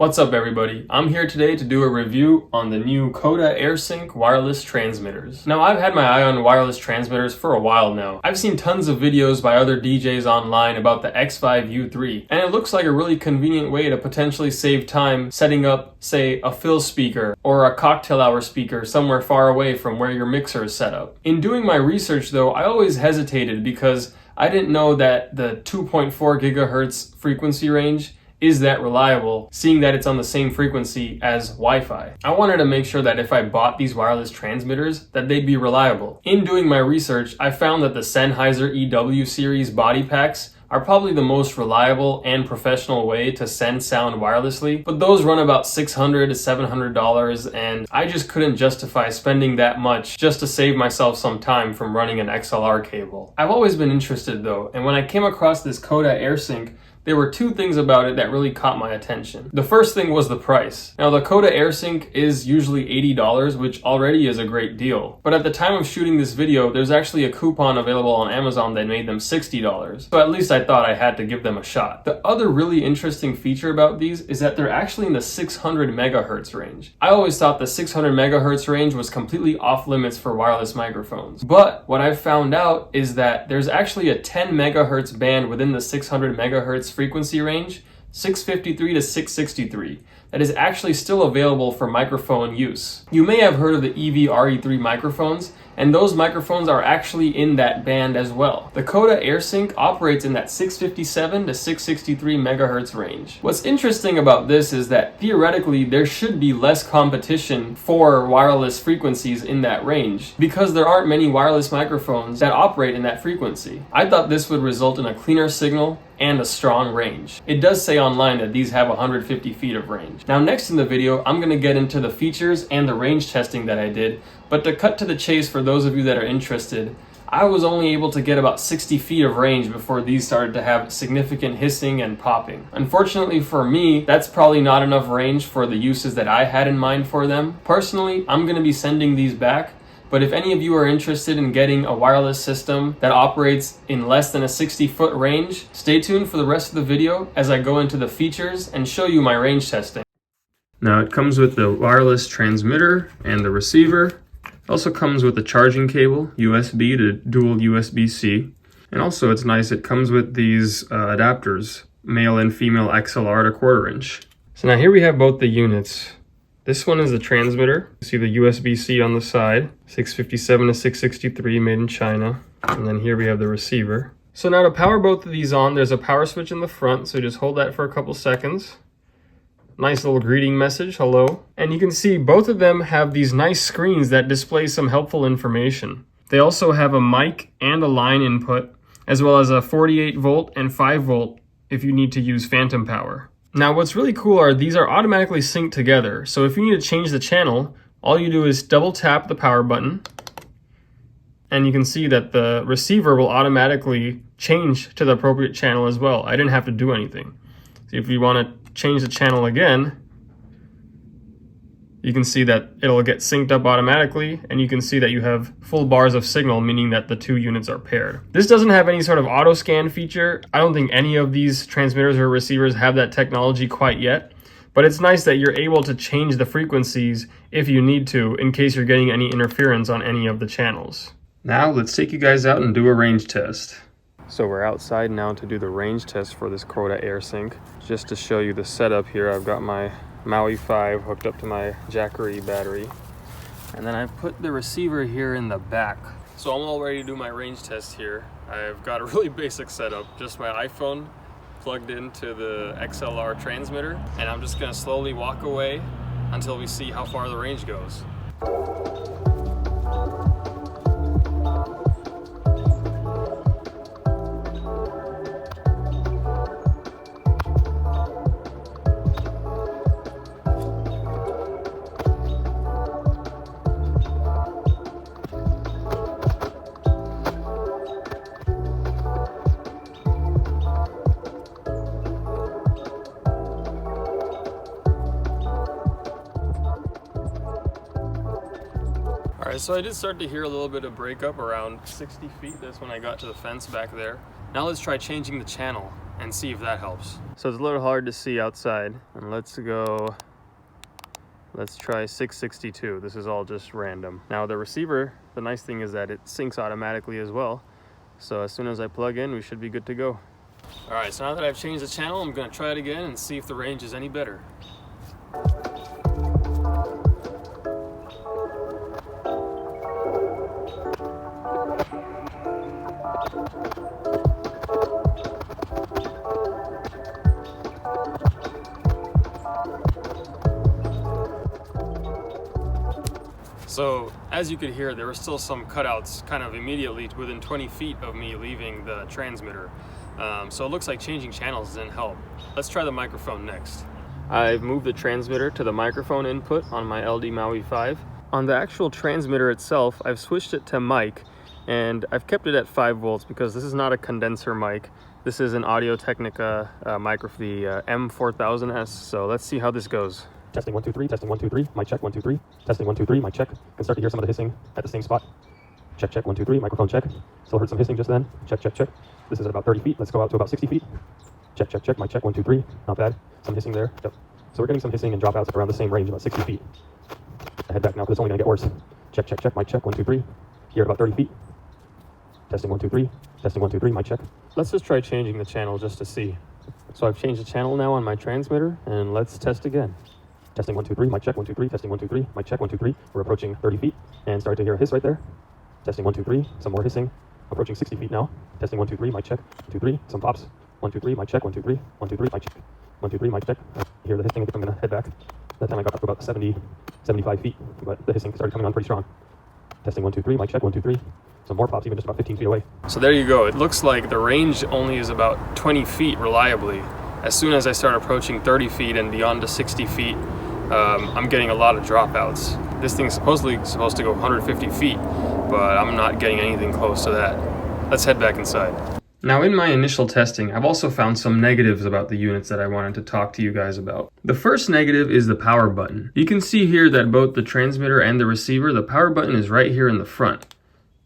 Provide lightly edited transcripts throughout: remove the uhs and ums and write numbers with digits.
What's up everybody? I'm here today to do a review on the new Coda AirSync wireless transmitters. Now I've had my eye on wireless transmitters for a while now. I've seen tons of videos by other DJs online about the XVive U3, and it looks like a really convenient way to potentially save time setting up, say, a fill speaker or a cocktail hour speaker somewhere far away from where your mixer is set up. In doing my research though, I always hesitated because I didn't know that the 2.4 gigahertz frequency range is that reliable, seeing that it's on the same frequency as Wi-Fi. I wanted to make sure that if I bought these wireless transmitters, that they'd be reliable. In doing my research, I found that the Sennheiser EW series body packs are probably the most reliable and professional way to send sound wirelessly, but those run about $600 to $700, and I just couldn't justify spending that much just to save myself some time from running an XLR cable. I've always been interested though, and when I came across this Coda AirSync, there were two things about it that really caught my attention. The first thing was the price. Now the Coda AirSync is usually $80, which already is a great deal. But at the time of shooting this video, there's actually a coupon available on Amazon that made them $60. So at least I thought I had to give them a shot. The other really interesting feature about these is that they're actually in the 600 megahertz range. I always thought the 600 megahertz range was completely off limits for wireless microphones. But what I've found out is that there's actually a 10 megahertz band within the 600 megahertz frequency range, 653 to 663, that is actually still available for microphone use. You may have heard of the EV-RE3 microphones, and those microphones are actually in that band as well. The Coda AirSync operates in that 657 to 663 megahertz range. What's interesting about this is that theoretically there should be less competition for wireless frequencies in that range because there aren't many wireless microphones that operate in that frequency. I thought this would result in a cleaner signal and a strong range. It does say online that these have 150 feet of range. Now next in the video, I'm going to get into the features and the range testing that I did, but to cut to the chase for those of you that are interested, I was only able to get about 60 feet of range before these started to have significant hissing and popping. Unfortunately for me, that's probably not enough range for the uses that I had in mind for them. Personally, I'm going to be sending these back. But if any of you are interested in getting a wireless system that operates in less than a 60-foot range, stay tuned for the rest of the video as I go into the features and show you my range testing. Now it comes with the wireless transmitter and the receiver. It also comes with the charging cable, USB to dual USB-C. And also it's nice, it comes with these adapters, male and female XLR to 1/4 inch. So now here we have both the units. This one is the transmitter. You see the USB-C on the side, 657 to 663, made in China. And then here we have the receiver. So now to power both of these on, there's a power switch in the front, so just hold that for a couple seconds. Nice little greeting message, hello. And you can see both of them have these nice screens that display some helpful information. They also have a mic and a line input, as well as a 48 volt and 5 volt if you need to use phantom power. Now what's really cool are these are automatically synced together. So if you need to change the channel, all you do is double tap the power button and you can see that the receiver will automatically change to the appropriate channel as well. I didn't have to do anything. So if you want to change the channel again, you can see that it'll get synced up automatically, and you can see that you have full bars of signal, meaning that the two units are paired. This doesn't have any sort of auto scan feature. I don't think any of these transmitters or receivers have that technology quite yet, but it's nice that you're able to change the frequencies if you need to, in case you're getting any interference on any of the channels. Now let's take you guys out and do a range test. So we're outside now to do the range test for this Coda AirSync. Just to show you the setup here, I've got my Maui 5 hooked up to my Jackery battery, and then I put the receiver here in the back. So I'm all ready to do my range test here. I've got a really basic setup, just my iPhone plugged into the XLR transmitter, and I'm just gonna slowly walk away until we see how far the range goes. Alright, so I did start to hear a little bit of breakup around 60 feet. That's when I got to the fence back there. Now let's try changing the channel. and see if that helps. So it's a little hard to see outside, and let's try 662. This is all just random. Now the receiver, the nice thing is that it syncs automatically as well. So as soon as I plug in, we should be good to go. All right, so now that I've changed the channel, I'm gonna try it again and see if the range is any better. So as you could hear, there were still some cutouts kind of immediately within 20 feet of me leaving the transmitter. So it looks like changing channels didn't help. Let's try the microphone next. I've moved the transmitter to the microphone input on my LD Maui 5. On the actual transmitter itself, I've switched it to mic, and I've kept it at 5 volts because this is not a condenser mic. This is an Audio-Technica microphone, the M4000S. So let's see how this goes. Testing 1 2 3, testing 1 2 3, mic check 1 2 3, testing 1 2 3, mic check. Can start to hear some of the hissing at the same spot. Check check 1 2 3, microphone check. Still heard some hissing just then. Check check check. This is at about 30 feet. Let's go out to about 60 feet. Check check check, mic check 1 2 3. Not bad. Some hissing there. Yep. So we're getting some hissing and dropouts at around the same range, about 60 feet. I head back now because it's only gonna get worse. Check check check, mic check 1 2 3. Here at about 30 feet. Testing 1 2 3, testing 1 2 3, mic check. Let's just try changing the channel just to see. So I've changed the channel now on my transmitter, and let's test again. Testing 1 2 3, mic check 1 2 3, testing 1 2 3, mic check 1 2 3. We're approaching 30 feet and start to hear a hiss right there. Testing 1 2 3, some more hissing. Approaching 60 feet now. Testing 1 2 3, mic check 1 2 3, some pops. 1 2 3, mic check 1 2 3, 1 2 3, mic check 1 2 3, mic check. Hear the hissing. I think I'm gonna head back. That time I got up to about 75 feet, but the hissing started coming on pretty strong. Testing 1 2 3, mic check 1 2 3. Some more pops, even just about 15 feet away. So there you go. It looks like the range only is about 20 feet reliably. As soon as I start approaching 30 feet and beyond to 60 feet, I'm getting a lot of dropouts. This thing's supposed to go 150 feet, but I'm not getting anything close to that. Let's head back inside. Now in my initial testing, I've also found some negatives about the units that I wanted to talk to you guys about. The first negative is the power button. You can see here that both the transmitter and the receiver, the power button is right here in the front.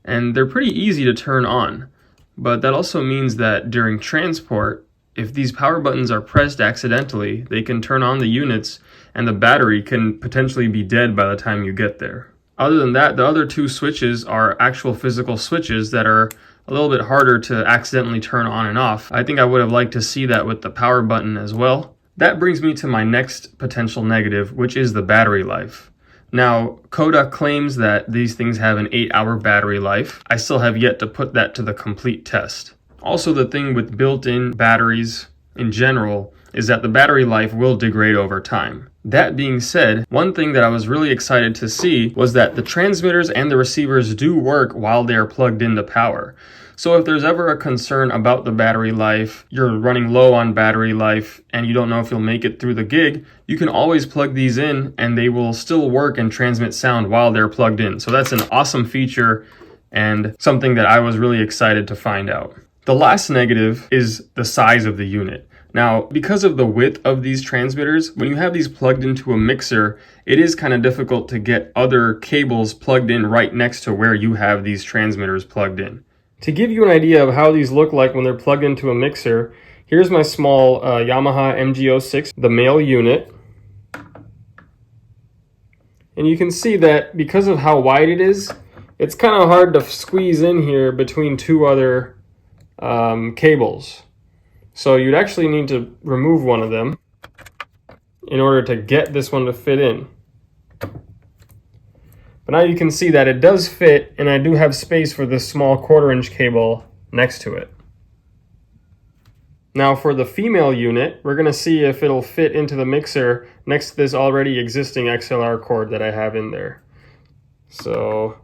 And they're pretty easy to turn on, but that also means that during transport, if these power buttons are pressed accidentally, they can turn on the units and the battery can potentially be dead by the time you get there. Other than that, the other two switches are actual physical switches that are a little bit harder to accidentally turn on and off. I think I would have liked to see that with the power button as well. That brings me to my next potential negative, which is the battery life. Now, Coda claims that these things have an 8-hour battery life. I still have yet to put that to the complete test. Also, the thing with built-in batteries in general is that the battery life will degrade over time. That being said, one thing that I was really excited to see was that the transmitters and the receivers do work while they are plugged into power. So if there's ever a concern about the battery life, you're running low on battery life, and you don't know if you'll make it through the gig, you can always plug these in and they will still work and transmit sound while they're plugged in. So that's an awesome feature and something that I was really excited to find out. The last negative is the size of the unit. Now, because of the width of these transmitters, when you have these plugged into a mixer, it is kind of difficult to get other cables plugged in right next to where you have these transmitters plugged in. To give you an idea of how these look like when they're plugged into a mixer, here's my small Yamaha MG06, the male unit. And you can see that because of how wide it is, it's kind of hard to squeeze in here between two other cables. So you'd actually need to remove one of them in order to get this one to fit in. But now you can see that it does fit, and I do have space for this small 1/4-inch cable next to it. Now for the female unit, we're going to see if it'll fit into the mixer next to this already existing XLR cord that I have in there. So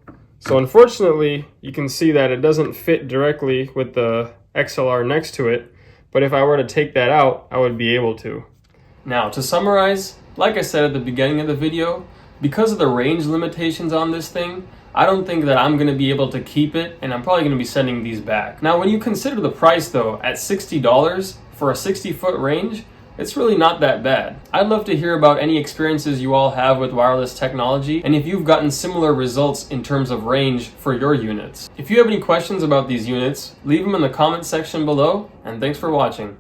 unfortunately, you can see that it doesn't fit directly with the XLR next to it. But if I were to take that out, I would be able to. Now, to summarize, like I said at the beginning of the video, because of the range limitations on this thing, I don't think that I'm going to be able to keep it, and I'm probably going to be sending these back. Now, when you consider the price, though, at $60 for a 60-foot range, it's really not that bad. I'd love to hear about any experiences you all have with wireless technology, and if you've gotten similar results in terms of range for your units. If you have any questions about these units, leave them in the comment section below, and thanks for watching.